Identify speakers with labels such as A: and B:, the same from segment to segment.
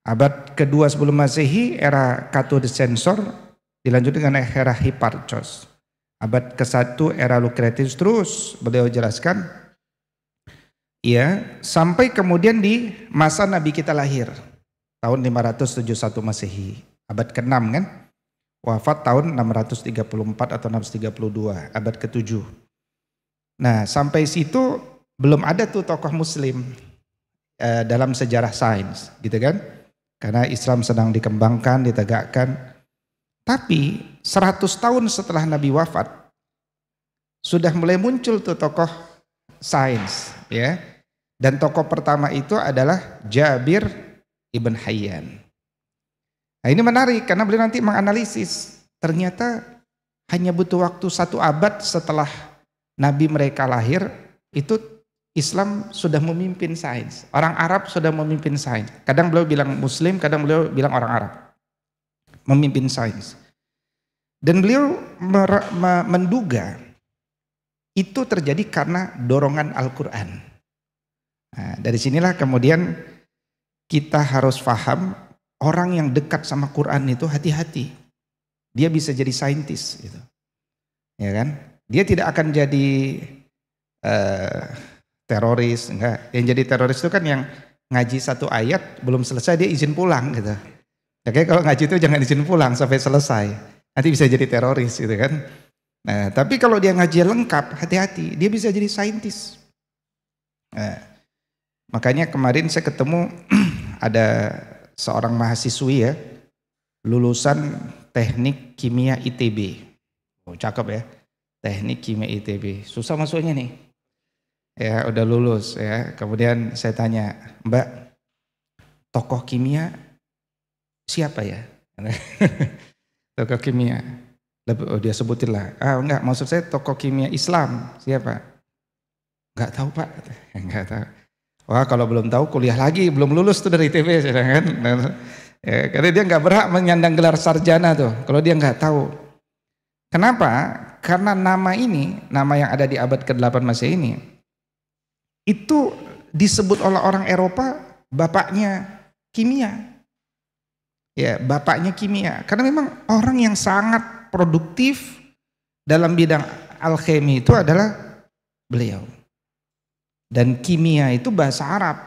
A: Abad kedua sebelum Masehi, era Cato de Censor, dilanjutkan dengan era Hipparchus. Abad ke-1 era Lucretius, terus beliau jelaskan, ya, sampai kemudian di masa Nabi kita lahir, tahun 571 Masehi, abad ke-6 kan, wafat tahun 634 atau 632, abad ke-7. Nah, sampai situ belum ada tuh tokoh Muslim dalam sejarah sains, gitu kan? Karena Islam sedang dikembangkan, ditegakkan. Tapi 100 tahun setelah Nabi wafat, sudah mulai muncul tuh tokoh sains, ya. Dan tokoh pertama itu adalah Jabir ibn Hayyan. Nah, ini menarik karena beliau nanti menganalisis, ternyata hanya butuh waktu 1 abad setelah Nabi mereka lahir, itu Islam sudah memimpin sains. Orang Arab sudah memimpin sains. Kadang beliau bilang Muslim, kadang beliau bilang orang Arab. Memimpin sains. Dan beliau menduga itu terjadi karena dorongan Al-Quran. Nah, dari sinilah kemudian kita harus paham, orang yang dekat sama Quran itu hati-hati. Dia bisa jadi saintis gitu. Ya kan? Dia tidak akan jadi teroris, enggak. Yang jadi teroris itu kan yang ngaji 1 ayat belum selesai dia izin pulang gitu. Oke, kalau ngaji itu jangan izin pulang sampai selesai. Nanti bisa jadi teroris gitu kan. Nah, tapi kalau dia ngaji lengkap, hati-hati, dia bisa jadi saintis. Nah, makanya kemarin saya ketemu ada seorang mahasiswi ya, lulusan Teknik Kimia ITB. Oh, cakep ya. Teknik Kimia ITB. Susah masuknya nih. Ya, udah lulus ya. Kemudian saya tanya, "Mbak, tokoh kimia siapa ya?" Tokoh kimia. Oh, dia sebutin lah. "Ah, enggak, maksud saya tokoh kimia Islam siapa?" "Enggak tahu, Pak." "Enggak tahu." Wah, kalau belum tahu kuliah lagi, belum lulus tuh dari ITB kan. Ya, karena dia enggak berhak menyandang gelar sarjana tuh kalau dia enggak tahu. Kenapa? Karena nama ini, nama yang ada di abad ke-8 Masehi ini, itu disebut oleh orang Eropa bapaknya kimia. Ya, bapaknya kimia. Karena memang orang yang sangat produktif dalam bidang alkemi itu adalah beliau. Dan kimia itu bahasa Arab.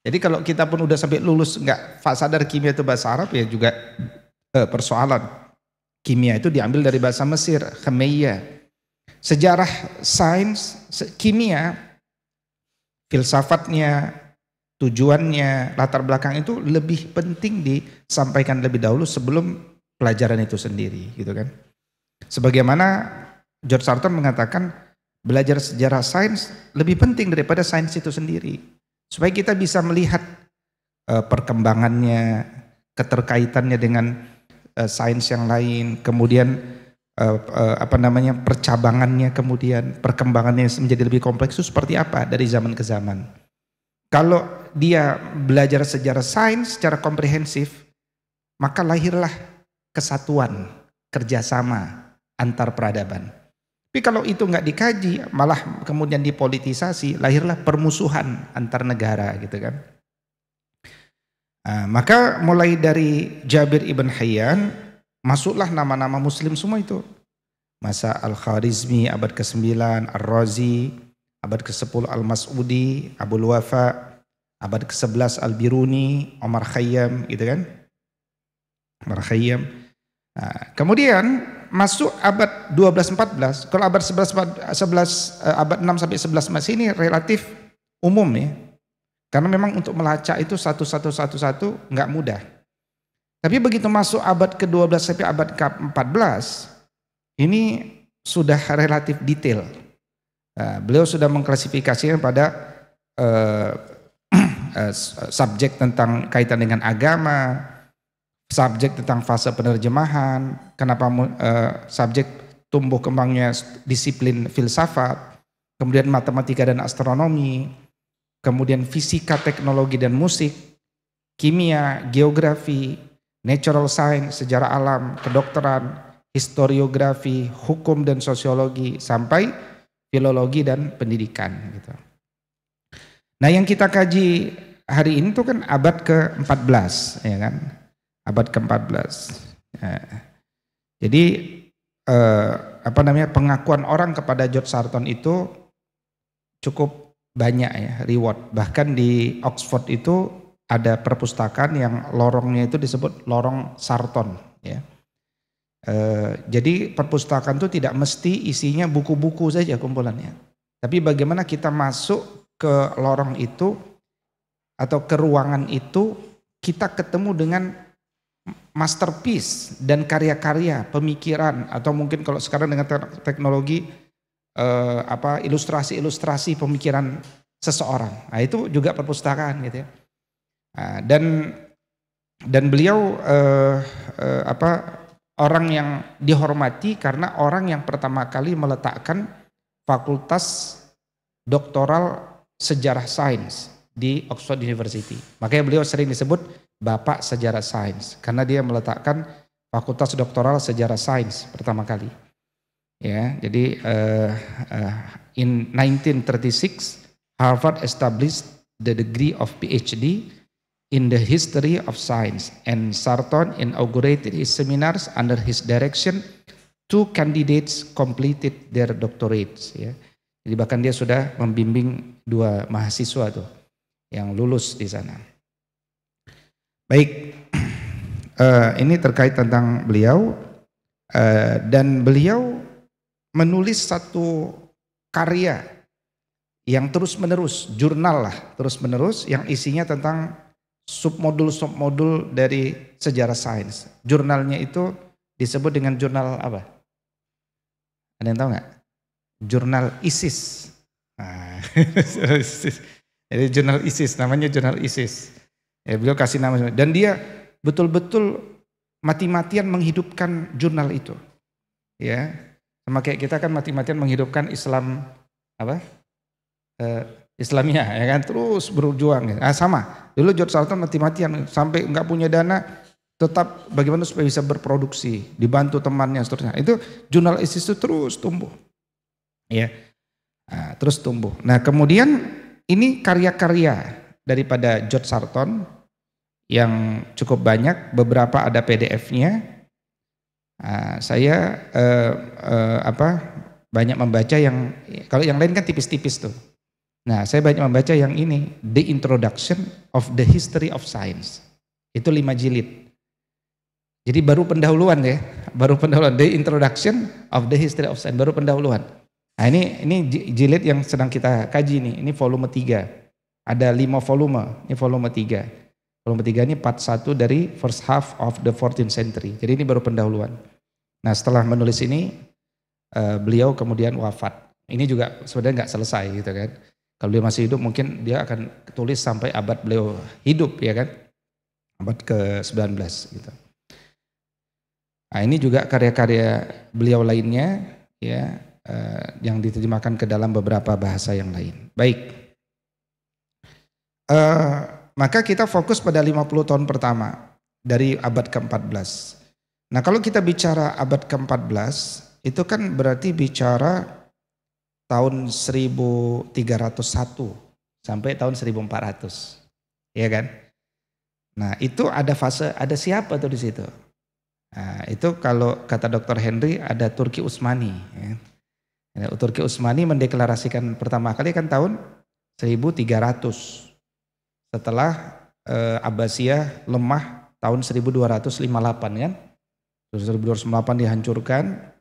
A: Jadi kalau kita pun udah sampai lulus nggak sadar kimia itu bahasa Arab, ya juga persoalan. Kimia itu diambil dari bahasa Mesir, Khmeiyah. Sejarah sains kimia, filsafatnya, tujuannya, latar belakang itu lebih penting disampaikan lebih dahulu sebelum pelajaran itu sendiri, gitu kan. Sebagaimana George Sarton mengatakan, belajar sejarah sains lebih penting daripada sains itu sendiri, supaya kita bisa melihat perkembangannya, keterkaitannya dengan sains yang lain, kemudian percabangannya, kemudian perkembangannya menjadi lebih kompleks itu seperti apa dari zaman ke zaman. Kalau dia belajar sejarah sains secara komprehensif, maka lahirlah kesatuan, kerjasama antar peradaban. Tapi kalau itu nggak dikaji, malah kemudian dipolitisasi, lahirlah permusuhan antar negara, gitu kan. Nah, maka mulai dari Jabir ibn Hayyan, masuklah nama-nama Muslim semua itu. Masa Al-Kharizmi abad ke-9, Ar-Razi, abad ke-10 Al-Mas'udi, Abul Wafa, abad ke-11 Al-Biruni, Omar Khayyam, gitu kan. Omar Khayyam. Nah, kemudian masuk abad 12-14, kalau abad 11 abad 6 sampai 11 masih ini relatif umum ya. Karena memang untuk melacak itu satu nggak mudah. Tapi begitu masuk abad ke-12 sampai abad ke-14, ini sudah relatif detail. Nah, beliau sudah mengklasifikasikan pada subjek tentang kaitan dengan agama, subjek tentang fase penerjemahan, kenapa subjek tumbuh kembangnya disiplin filsafat, kemudian matematika dan astronomi, kemudian fisika, teknologi dan musik, kimia, geografi, natural science, sejarah alam, kedokteran, historiografi, hukum dan sosiologi, sampai filologi dan pendidikan gitu. Nah, yang kita kaji hari ini tuh kan abad ke-14, ya kan? Abad ke-14. Ya. Jadi pengakuan orang kepada George Sarton itu cukup banyak ya, reward. Bahkan di Oxford itu ada perpustakaan yang lorongnya itu disebut lorong Sarton, ya. Jadi perpustakaan itu tidak mesti isinya buku-buku saja kumpulannya. Tapi bagaimana kita masuk ke lorong itu atau ke ruangan itu, kita ketemu dengan masterpiece dan karya-karya, pemikiran, atau mungkin kalau sekarang dengan teknologi ilustrasi-ilustrasi pemikiran seseorang. Nah, itu juga perpustakaan gitu ya. Nah, dan beliau orang yang dihormati karena orang yang pertama kali meletakkan fakultas doktoral sejarah sains di Oxford University. Makanya beliau sering disebut Bapak Sejarah Sains karena dia meletakkan fakultas doktoral sejarah sains pertama kali. Ya, jadi in 1936 Harvard established the degree of PhD in the history of science, and Sarton inaugurated his seminars under his direction. 2 candidates completed their doctorates. Ya. Jadi bahkan dia sudah membimbing 2 mahasiswa tuh yang lulus di sana. Baik, ini terkait tentang beliau dan beliau menulis satu karya yang terus menerus, jurnal lah terus menerus yang isinya tentang submodul dari sejarah sains. Jurnalnya itu disebut dengan jurnal apa? Ada yang tahu nggak? Jurnal ISIS. Nah, jadi jurnal ISIS, namanya jurnal ISIS. Ya, beliau kasih nama dan dia betul-betul mati-matian menghidupkan jurnal itu. Ya, sama kayak kita kan mati-matian menghidupkan Islam apa? Islamia, ya kan, terus berjuang. Sama. Dulu George Sarton mati-matian sampai nggak punya dana, tetap bagaimana supaya bisa berproduksi, dibantu temannya seterusnya. Itu jurnal ISIS itu terus tumbuh, ya, terus tumbuh. Nah kemudian ini karya-karya daripada George Sarton yang cukup banyak, beberapa ada PDF-nya. Saya banyak membaca yang, kalau yang lain kan tipis-tipis tuh. Nah, saya banyak membaca yang ini, The Introduction of the History of Science. Itu 5 jilid. Jadi baru pendahuluan ya, baru pendahuluan. The Introduction of the History of Science, baru pendahuluan. Nah, ini jilid yang sedang kita kaji nih, ini volume 3. Ada 5 volume, ini volume 3. Volume 3 ini part 1 dari first half of the 14th century. Jadi ini baru pendahuluan. Nah, setelah menulis ini, beliau kemudian wafat. Ini juga sebenarnya nggak selesai gitu kan. Kalau dia masih hidup mungkin dia akan tulis sampai abad beliau hidup, ya kan, abad ke-19 gitu. Nah ini juga karya-karya beliau lainnya ya, yang diterjemahkan ke dalam beberapa bahasa yang lain. Baik, maka kita fokus pada 50 tahun pertama dari abad ke-14. Nah kalau kita bicara abad ke-14 itu kan berarti bicara tahun 1301 sampai tahun 1400, ya kan? Nah itu ada fase, ada siapa tuh di situ? Nah, itu kalau kata Dr. Henry ada Turki Utsmani. Ya. Turki Utsmani mendeklarasikan pertama kali kan tahun 1300, setelah Abbasiyah lemah tahun 1258 kan? 1258 dihancurkan,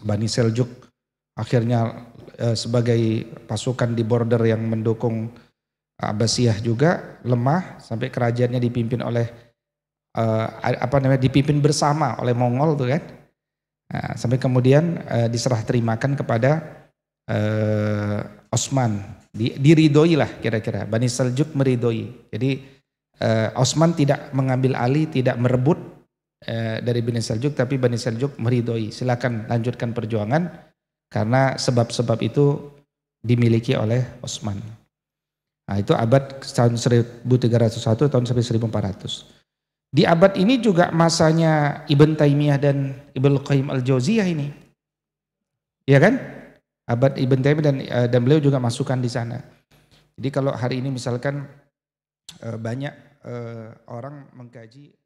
A: Bani Seljuk akhirnya sebagai pasukan di border yang mendukung Abbasiyah juga lemah sampai kerajaannya dipimpin oleh dipimpin bersama oleh Mongol tuh kan. Nah, sampai kemudian diserah terimakan kepada Osman, diridoi lah kira-kira, Bani Seljuk meridoi. Jadi Osman tidak mengambil alih, tidak merebut dari Bani Seljuk, tapi Bani Seljuk meridoi, silakan lanjutkan perjuangan. Karena sebab-sebab itu dimiliki oleh Osman. Nah itu abad tahun 1301 tahun sampai 1400. Di abad ini juga masanya Ibn Taimiyah dan Ibnu Qayyim al-Jauziyah ini. Ya kan? Abad Ibn Taimiyah dan beliau juga masukkan di sana. Jadi kalau hari ini misalkan banyak orang mengkaji